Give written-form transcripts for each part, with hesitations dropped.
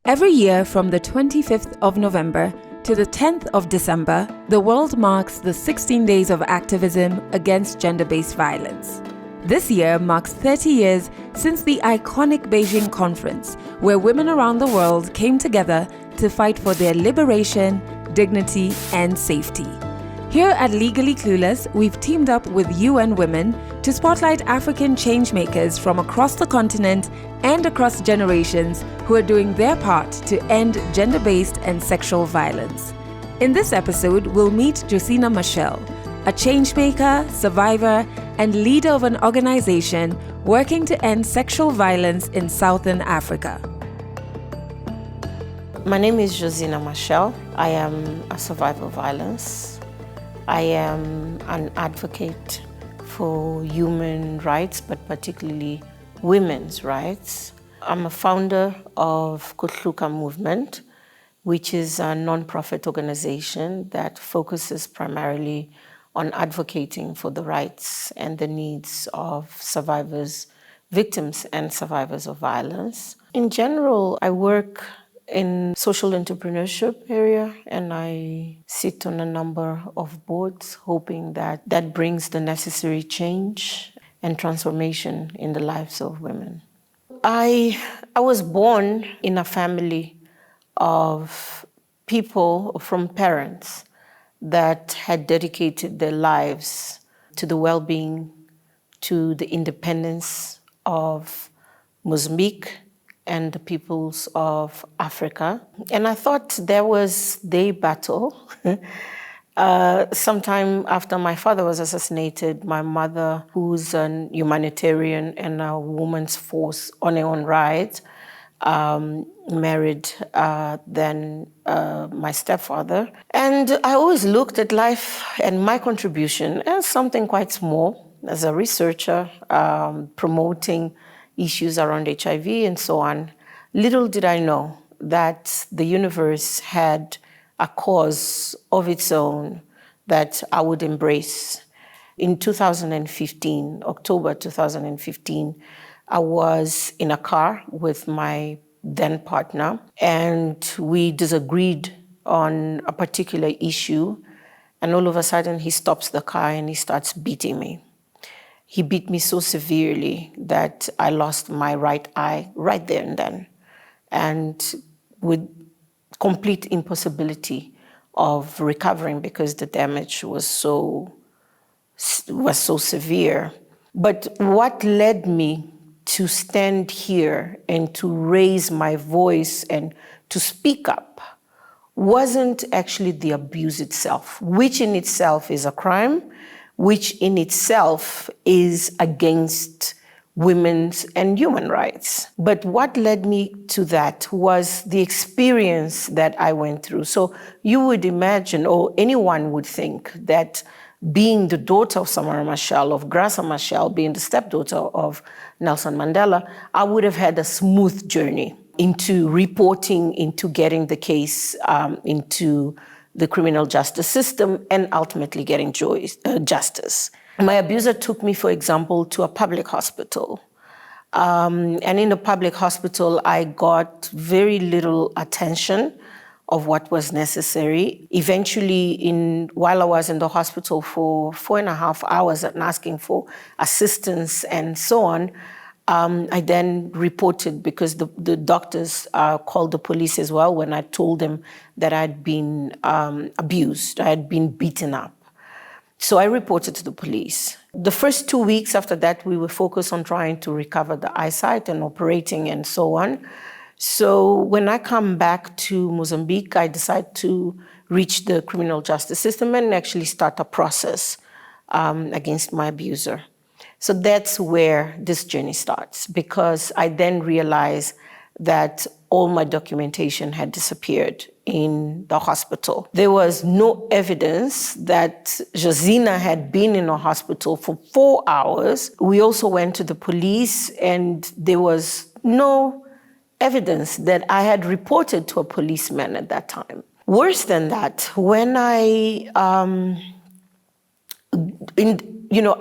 Every year from the 25th of November to the 10th of December, the world marks the 16 days of activism against gender-based violence. This year marks 30 years since the iconic Beijing conference, where women around the world came together to fight for their liberation, dignity, and safety. Here at Legally Clueless, we've teamed up with UN Women to spotlight African changemakers from across the continent and across generations who are doing their part to end gender-based and sexual violence. In this episode, we'll meet Josina Machel, a changemaker, survivor, and leader of an organization working to end sexual violence in Southern Africa. My name is Josina Machel. I am a survivor of violence. I am an advocate for human rights, but particularly women's rights. I'm a founder of Kuhluka movement, which is a non-profit organization that focuses primarily on advocating for the rights and the needs of survivors, victims and survivors of violence. In general, I work in social entrepreneurship area, and I sit on a number of boards, hoping that that brings the necessary change and transformation in the lives of women. I was born in a family of people, from parents that had dedicated their lives to the well-being, to the independence of Mozambique and the peoples of Africa. And I thought there was their battle. Sometime after my father was assassinated, my mother, who's a humanitarian and a woman's force on her own right, married then my stepfather. And I always looked at life and my contribution as something quite small, as a researcher, promoting issues around HIV and so on. Little did I know that the universe had a cause of its own that I would embrace. In 2015, October 2015, I was in a car with my then partner, and we disagreed on a particular issue, and all of a sudden he stops the car and he starts beating me. He beat me so severely that I lost my right eye right there and then, and with complete impossibility of recovering because the damage was so severe. But what led me to stand here and to raise my voice and to speak up wasn't actually the abuse itself, which in itself is a crime, which in itself is against women's and human rights. But what led me to that was the experience that I went through. So you would imagine, or anyone would think, that being the daughter of Samara Machel, of Graça Machel, being the stepdaughter of Nelson Mandela, I would have had a smooth journey into reporting, into getting the case into the criminal justice system, and ultimately getting justice. My abuser took me, for example, to a public hospital. And in the public hospital, I got very little attention of what was necessary. Eventually, while I was in the hospital for 4.5 hours and asking for assistance and so on, I then reported, because the doctors called the police as well when I told them that I'd been abused, I had been beaten up. So I reported to the police. The first 2 weeks after that, we were focused on trying to recover the eyesight and operating and so on. So when I come back to Mozambique, I decide to reach the criminal justice system and actually start a process against my abuser. So that's where this journey starts, because I then realized that all my documentation had disappeared in the hospital. There was no evidence that Josina had been in a hospital for 4 hours. We also went to the police, and there was no evidence that I had reported to a policeman at that time. Worse than that, when I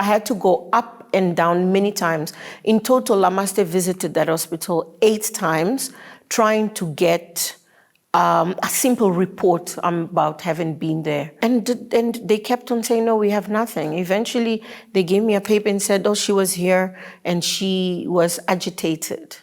had to go up and down many times. In total, I must have visited that hospital 8 times trying to get a simple report about having been there. And they kept on saying, no, we have nothing. Eventually, they gave me a paper and said, oh, she was here and she was agitated.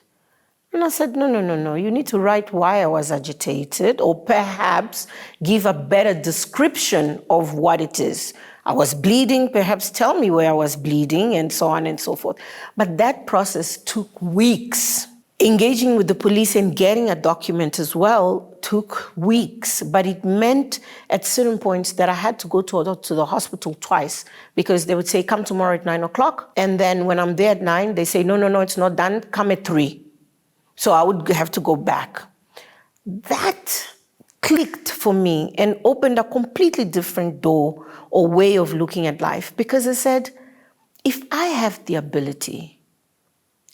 And I said, no. You need to write why I was agitated, or perhaps give a better description of what it is. I was bleeding, perhaps tell me where I was bleeding, and so on and so forth. But that process took weeks. Engaging with the police and getting a document as well took weeks, but it meant at certain points that I had to go to the hospital twice, because they would say, come tomorrow at 9 o'clock. And then when I'm there at 9, they say, no, it's not done, come at 3. So I would have to go back. That clicked for me and opened a completely different door or way of looking at life, because I said, if I have the ability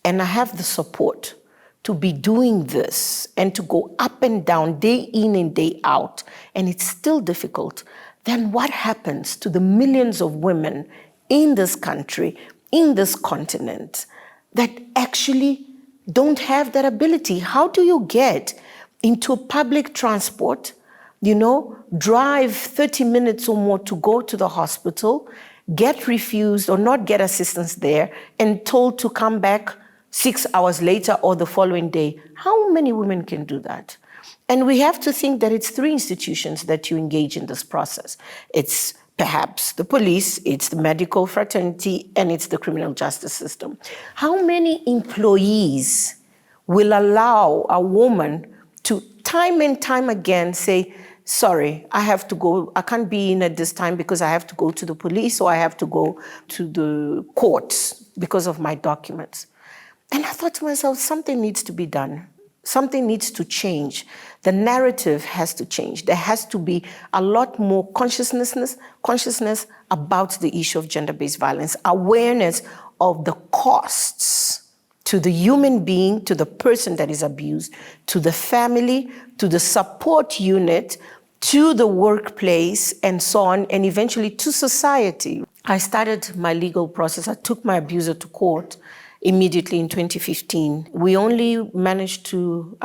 and I have the support to be doing this and to go up and down day in and day out, and it's still difficult, then what happens to the millions of women in this country, in this continent, that actually don't have that ability? How do you get into public transport, drive 30 minutes or more to go to the hospital, get refused or not get assistance there, and told to come back 6 hours later or the following day? How many women can do that? And we have to think that it's 3 institutions that you engage in this process. It's perhaps the police, it's the medical fraternity, and it's the criminal justice system. How many employees will allow a woman to time and time again say, sorry, I have to go, I can't be in at this time because I have to go to the police, or I have to go to the courts because of my documents? And I thought to myself, something needs to be done. Something needs to change. The narrative has to change. There has to be a lot more consciousness about the issue of gender-based violence, awareness of the costs to the human being, to the person that is abused, to the family, to the support unit, to the workplace, and so on, and eventually to society. I started my legal process. I took my abuser to court immediately in 2015. I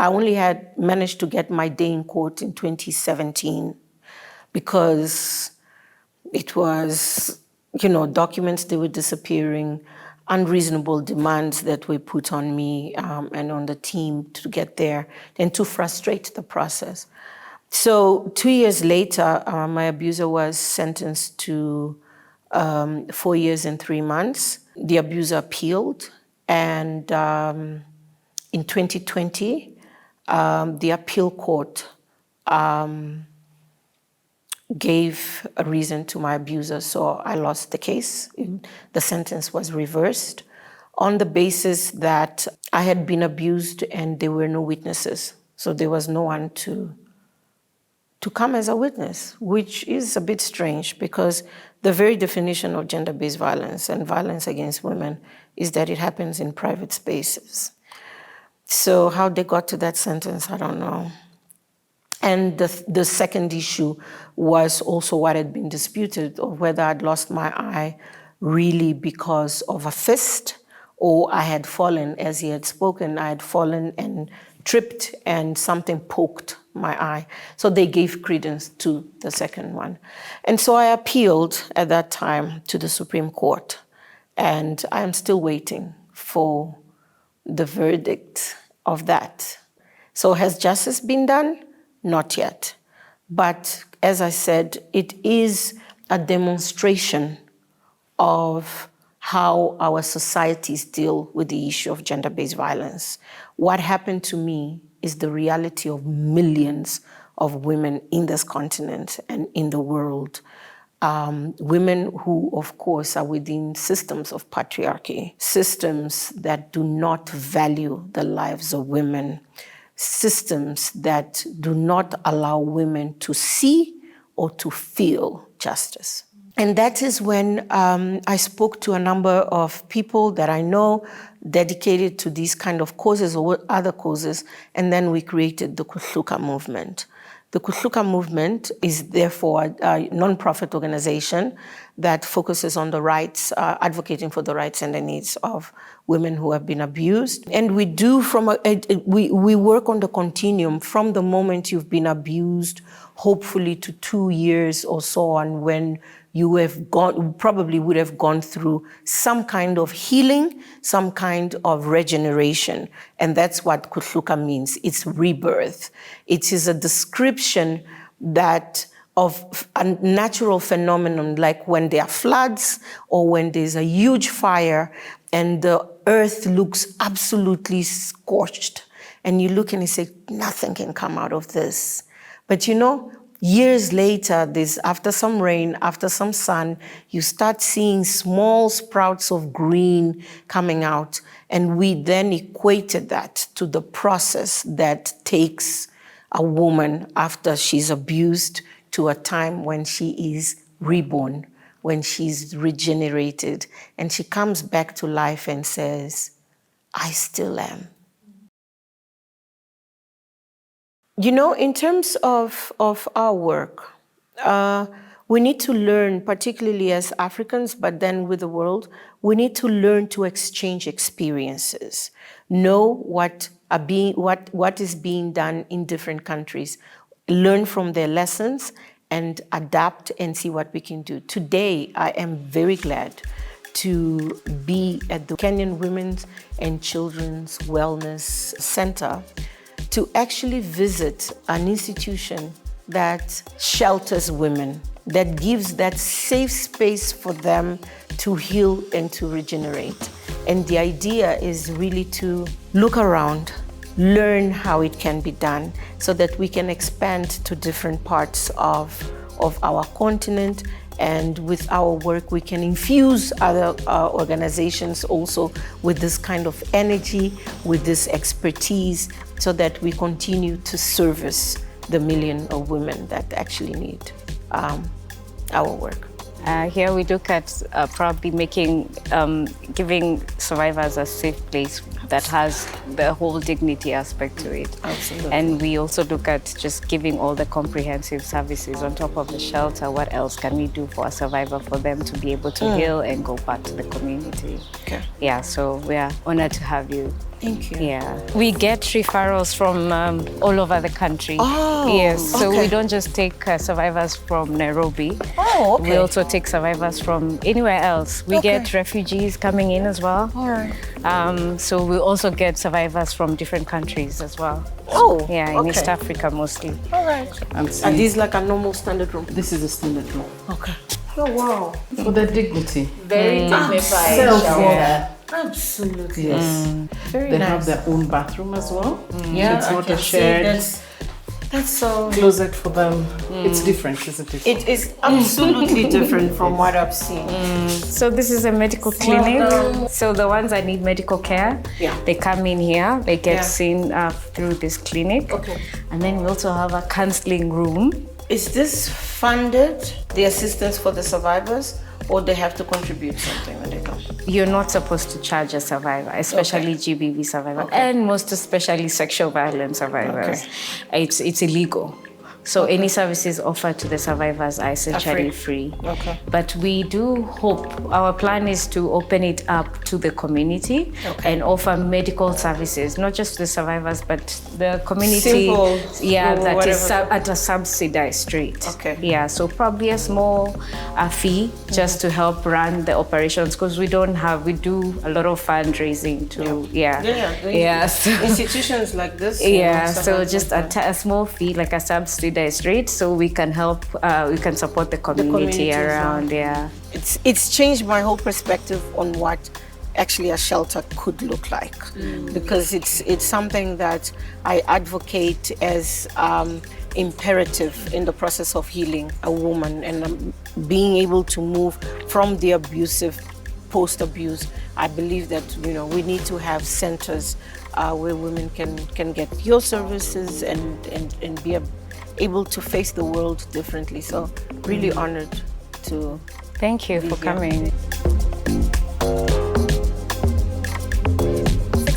only had managed to get my day in court in 2017, because it was, documents, they were disappearing, unreasonable demands that were put on me and on the team to get there, and to frustrate the process. So 2 years later, my abuser was sentenced to 4 years and 3 months. The abuser appealed. And in 2020, the appeal court gave a reason to my abuser, so I lost the case. The sentence was reversed on the basis that I had been abused and there were no witnesses. So there was no one to come as a witness, which is a bit strange, because the very definition of gender-based violence and violence against women is that it happens in private spaces. So how they got to that sentence, I don't know. And the second issue was also what had been disputed, of whether I'd lost my eye really because of a fist, or I had fallen, as he had spoken, I had fallen and tripped and something poked my eye. So they gave credence to the second one. And so I appealed at that time to the Supreme Court, and I am still waiting for the verdict of that. So has justice been done? Not yet. But as I said, it is a demonstration of how our societies deal with the issue of gender-based violence. What happened to me is the reality of millions of women in this continent and in the world. Women who, of course, are within systems of patriarchy, systems that do not value the lives of women, systems that do not allow women to see or to feel justice. And that is when I spoke to a number of people that I know dedicated to these kind of causes or other causes, and then we created the Kuhluka movement. The Kuhluka movement is therefore a non-profit organization that focuses on the rights, advocating for the rights and the needs of women who have been abused. And we do we work on the continuum from the moment you've been abused, hopefully to 2 years or so on, when you probably would have gone through some kind of healing, some kind of regeneration. And that's what Kuhluka means. It's rebirth. It is a description of a natural phenomenon, like when there are floods or when there's a huge fire and the earth looks absolutely scorched. And you look and you say, nothing can come out of this. But years later, after some rain, after some sun, you start seeing small sprouts of green coming out. And we then equated that to the process that takes a woman after she's abused to a time when she is reborn, when she's regenerated, and she comes back to life and says, I still am. In terms of our work, we need to learn, particularly as Africans, but then with the world, we need to learn to exchange experiences, know what is being done in different countries, learn from their lessons, and adapt and see what we can do. Today, I am very glad to be at the Kenyan Women's and Children's Wellness Center to actually visit an institution that shelters women, that gives that safe space for them to heal and to regenerate. And the idea is really to look around, learn how it can be done so that we can expand to different parts of our continent. And with our work, we can infuse other organizations also with this kind of energy, with this expertise, so that we continue to service the million of women that actually need our work. Here we look at probably giving survivors a safe place that has the whole dignity aspect to it. Absolutely. And we also look at just giving all the comprehensive services on top of the shelter. What else can we do for a survivor, for them to be able to heal and go back to the community? Okay. Yeah, so we are honored to have you. Thank you. Yeah. We get referrals from all over the country. Oh, yes. So okay. we don't just take survivors from Nairobi. Oh, okay. We also take survivors from anywhere else. We get refugees coming in as well. All right. So we also get survivors from different countries as well. Oh, yeah, in okay. East Africa mostly. All right. Are these like a normal standard room? This is a standard room. Okay. Oh, wow. For the dignity. Very dignified. Self-care. Absolutely. Yes. Very They nice. have their own bathroom as well. Yeah, It's I not can a see shared that's so... closet for them. It's different, isn't it? It is absolutely different from what I've seen. So this is a medical clinic. So the ones that need medical care, they come in here, they get seen through this clinic. Okay. And then we also have a counseling room. Is this funded, the assistance for the survivors, or they have to contribute something when they come? You're not supposed to charge a survivor, especially GBV survivors, and most especially sexual violence survivors. It's illegal. So any services offered to the survivors are essentially free. Okay. But we do hope, our plan is to open it up to the community and offer medical services, not just to the survivors, but the community. Simple, that is at a subsidized rate. Okay. Yeah, so probably a small fee just to help run the operations, because we do a lot of fundraising to, institutions like this. So just a small fee, like a subsidized rate, so we can help, we can support the community around. It's changed my whole perspective on what actually a shelter could look like, because it's something that I advocate as imperative in the process of healing a woman and being able to move from the abusive post-abuse. I believe that we need to have centers where women can get your services and be able to face the world differently. So really honored to Thank you for coming.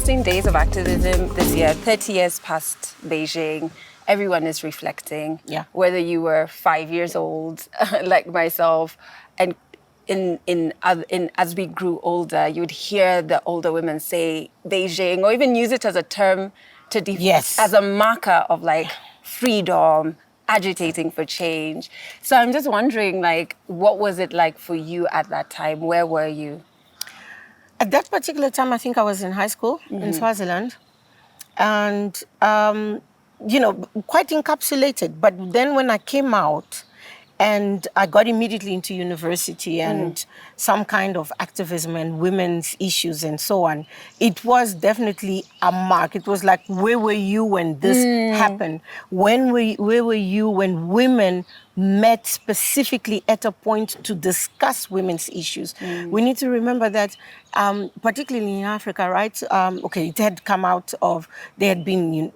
16 days of activism this year, 30 years past Beijing. Everyone is reflecting. Yeah. Whether you were 5 years old, like myself, and as we grew older, you would hear the older women say Beijing, or even use it as a term to as a marker of like freedom, agitating for change. So I'm just wondering, like, what was it like for you at that time? Where were you? At that particular time, I think I was in high school in Swaziland, and quite encapsulated. But then when I came out, and I got immediately into university and some kind of activism and women's issues and so on, it was definitely a mark. It was like, where were you when this happened? Where were you when women met specifically at a point to discuss women's issues? We need to remember that, particularly in Africa, right? It had come out of, there had been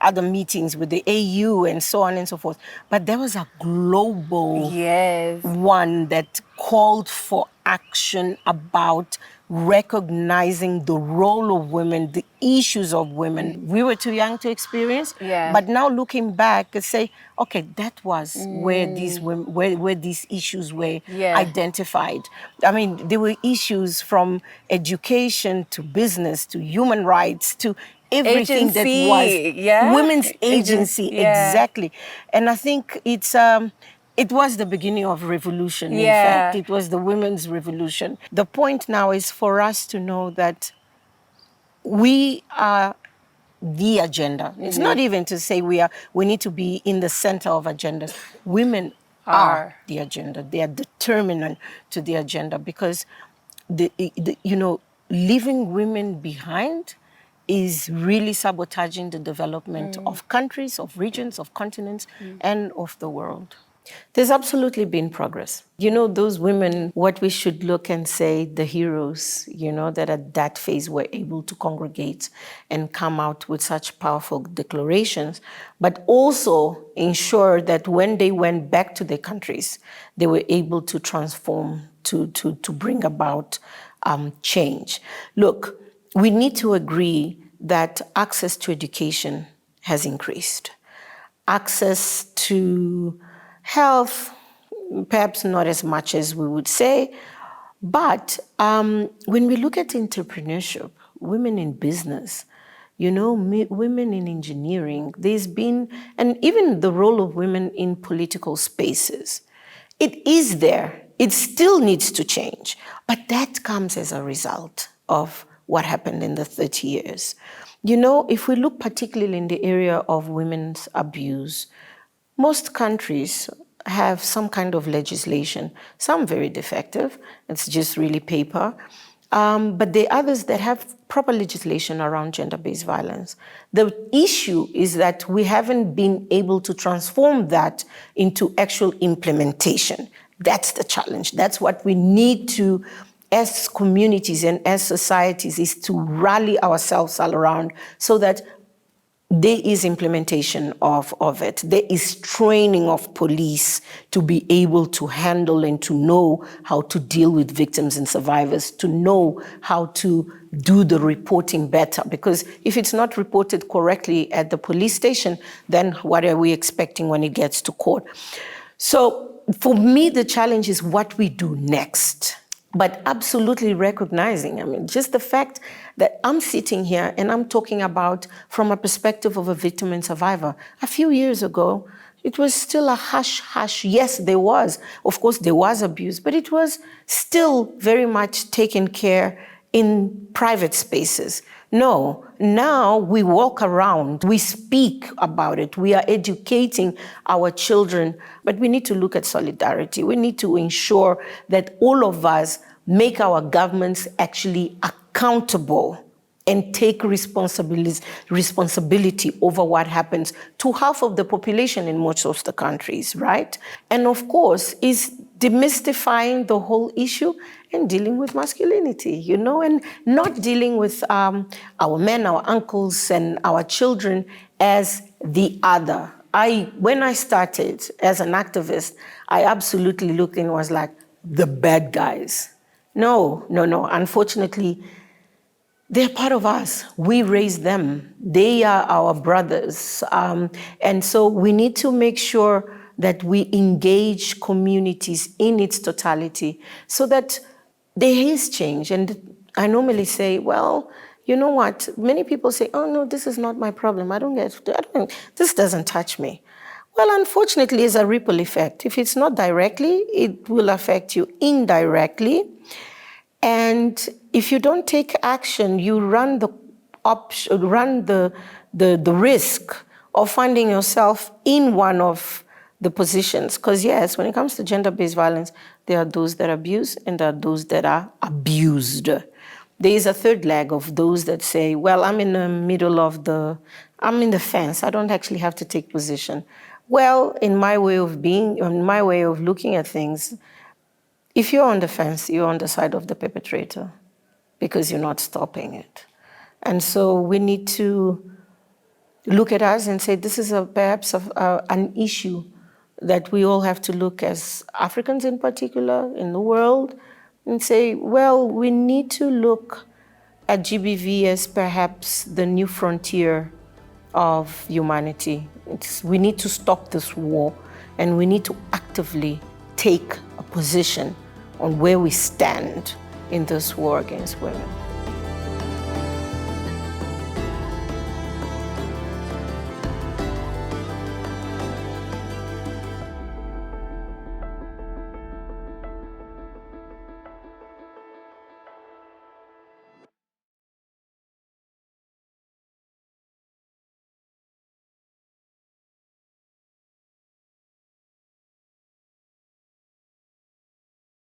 other meetings with the AU and so on and so forth. But there was a global one that called for action about recognizing the role of women, the issues of women. We were too young to experience, but now looking back and say, okay, that was where these women, where these issues were identified. I mean, there were issues from education to business to human rights to everything that was women's agency, exactly. And I think it was the beginning of revolution. In fact, it was the women's revolution. The point now is for us to know that we are the agenda. It's not even to say we need to be in the center of agendas. Women are the agenda. They are determinant to the agenda, because leaving women behind is really sabotaging the development of countries, of regions, of continents, and of the world. There's absolutely been progress. Those women, what we should look and say, the heroes, that at that phase were able to congregate and come out with such powerful declarations, but also ensure that when they went back to their countries, they were able to transform, to bring about change. Look, we need to agree that access to education has increased. Access to health, perhaps not as much as we would say, but when we look at entrepreneurship, women in business, women in engineering, there's been, and even the role of women in political spaces, it is there. It still needs to change, but that comes as a result of what happened in the 30 years. If we look particularly in the area of women's abuse, most countries have some kind of legislation, some very defective, it's just really paper, but there are others that have proper legislation around gender-based violence. The issue is that we haven't been able to transform that into actual implementation. That's the challenge. That's what we need to, as communities and as societies, is to rally ourselves all around so that there is implementation of it. There is training of police to be able to handle and to know how to deal with victims and survivors, to know how to do the reporting better. Because if it's not reported correctly at the police station, then what are we expecting when it gets to court? So for me, the challenge is what we do next. But absolutely recognizing, just the fact that I'm sitting here and I'm talking about from a perspective of a victim and survivor. A few years ago, it was still a hush. Yes, there was. Of course, there was abuse, but it was still very much taken care in private spaces. No, now we walk around, we speak about it, we are educating our children, but we need to look at solidarity. We need to ensure that all of us make our governments actually accountable and take responsibility over what happens to half of the population in most of the countries, right? And of course, is demystifying the whole issue and dealing with masculinity, and not dealing with our men, our uncles, and our children as the other. When I started as an activist, I absolutely looked and was like, the bad guys. No. Unfortunately, they're part of us. We raise them. They are our brothers. And so we need to make sure that we engage communities in its totality so that there is change. And I normally say, well, you know what? Many people say, oh, no, this is not my problem. This doesn't touch me. Well, unfortunately, it's a ripple effect. If it's not directly, it will affect you indirectly. And if you don't take action, you run the risk of finding yourself in one of the positions. Because yes, when it comes to gender-based violence, there are those that abuse and there are those that are abused. There is a third leg of those that say, well, I'm in the middle of I'm in the fence. I don't actually have to take position. Well, in my way of being, in my way of looking at things, if you're on the fence, you're on the side of the perpetrator because you're not stopping it. And so we need to look at us and say, this is perhaps an issue that we all have to look as Africans in particular, in the world, and say, well, we need to look at GBV as perhaps the new frontier of humanity. We need to stop this war, and we need to actively take a position on where we stand in this war against women.